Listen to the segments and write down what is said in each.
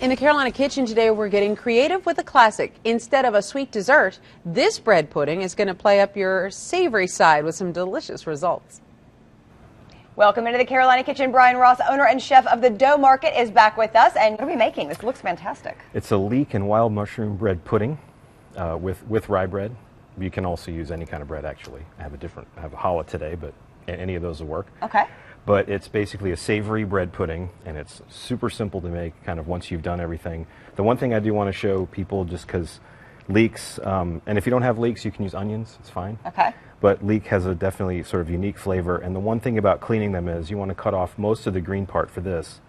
In the Carolina Kitchen today, we're getting creative with a classic. Instead of a sweet dessert, this bread pudding is going to play up your savory side with some delicious results. Welcome into the Carolina Kitchen. Brian Ross, owner and chef of the Dough Market, is back with us. And what are we making? This looks fantastic. It's a leek and wild mushroom bread pudding with rye bread. You can also use any kind of bread, actually. I have a challah today, but any of those will work. Okay. But it's basically a savory bread pudding, and it's super simple to make kind of once you've done everything. The one thing I do want to show people, just because leeks, and if you don't have leeks, you can use onions. It's fine. Okay. But leek has a definitely sort of unique flavor, and the one thing about cleaning them is you want to cut off most of the green part for this.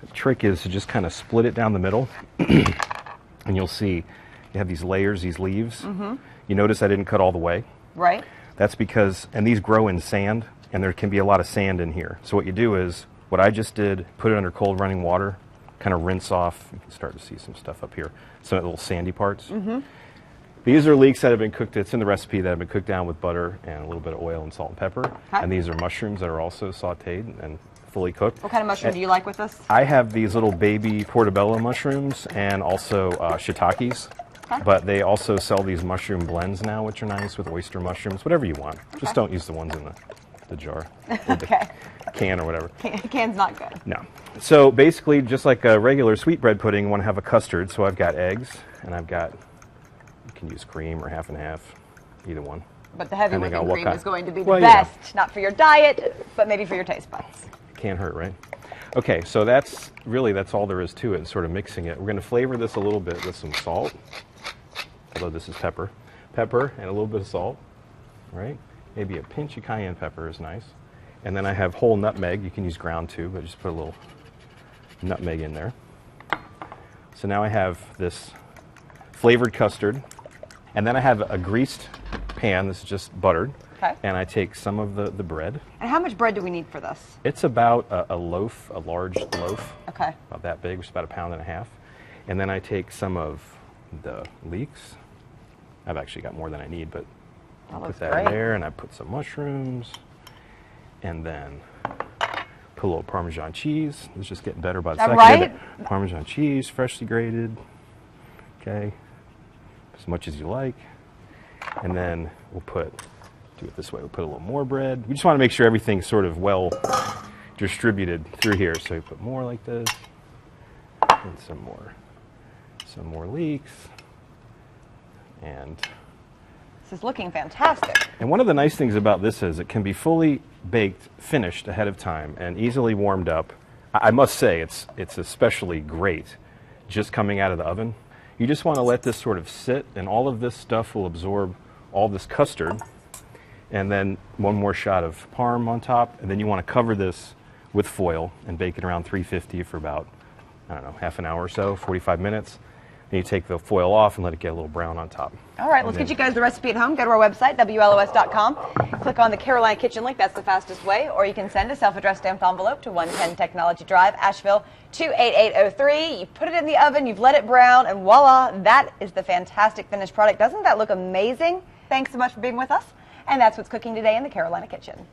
The trick is to just kind of split it down the middle, and you'll see you have these layers, these leaves. Mm-hmm. You notice I didn't cut all the way. Right. That's because, and these grow in sand, and there can be a lot of sand in here. So what you do is, what I just did, put it under cold running water, kind of rinse off. You can start to see some stuff up here, some of the little sandy parts. Mm-hmm. These are leeks that have been cooked, it's in the recipe, that have been cooked down with butter and a little bit of oil and salt and pepper. Okay. And these are mushrooms that are also sauteed and fully cooked. What kind of mushroom do you like with this? I have these little baby portobello mushrooms and also shiitakes. Okay. But they also sell these mushroom blends now, which are nice, with oyster mushrooms, whatever you want. Okay. Just don't use the ones in the jar. Or the can or whatever. Can's not good. No. So basically, just like a regular sweetbread pudding, you want to have a custard. So I've got eggs, and I've got, you can use cream or half and half, either one. But the heavy whipping cream is going to be the best, not for your diet, but maybe for your taste buds. Can't hurt, right? Okay, so that's all there is to it, sort of mixing it. We're going to flavor this a little bit with some salt, although this is pepper. Pepper and a little bit of salt, right? Maybe a pinch of cayenne pepper is nice. And then I have whole nutmeg. You can use ground too, but just put a little nutmeg in there. So now I have this flavored custard. And then I have a greased pan. This is just buttered. Okay. And I take some of the bread. And how much bread do we need for this? It's about a loaf, a large loaf. Okay. About that big, which is about 1.5 pounds. And then I take some of the leeks. I've actually got more than I need, but I'll put that in there, and I put some mushrooms, and then put a little Parmesan cheese. It's just getting better by the second. Right? Parmesan cheese, freshly grated. Okay, as much as you like. And then we'll do it this way. We'll put a little more bread. We just want to make sure everything's sort of well distributed through here. So we put more like this, and some more leeks, and this is looking fantastic. And one of the nice things about this is it can be fully baked, finished ahead of time, and easily warmed up. I must say it's especially great just coming out of the oven. You just want to let this sort of sit, and all of this stuff will absorb all this custard. And then one more shot of parm on top, and then you want to cover this with foil and bake it around 350 for about, I don't know, half an hour or so, 45 minutes. Then you take the foil off and let it get a little brown on top. All right, let's get you guys the recipe at home. Go to our website, WLOS.com. Click on the Carolina Kitchen link. That's the fastest way. Or you can send a self-addressed stamped envelope to 110 Technology Drive, Asheville, 28803. You put it in the oven, you've let it brown, and voila, that is the fantastic finished product. Doesn't that look amazing? Thanks so much for being with us. And that's what's cooking today in the Carolina Kitchen.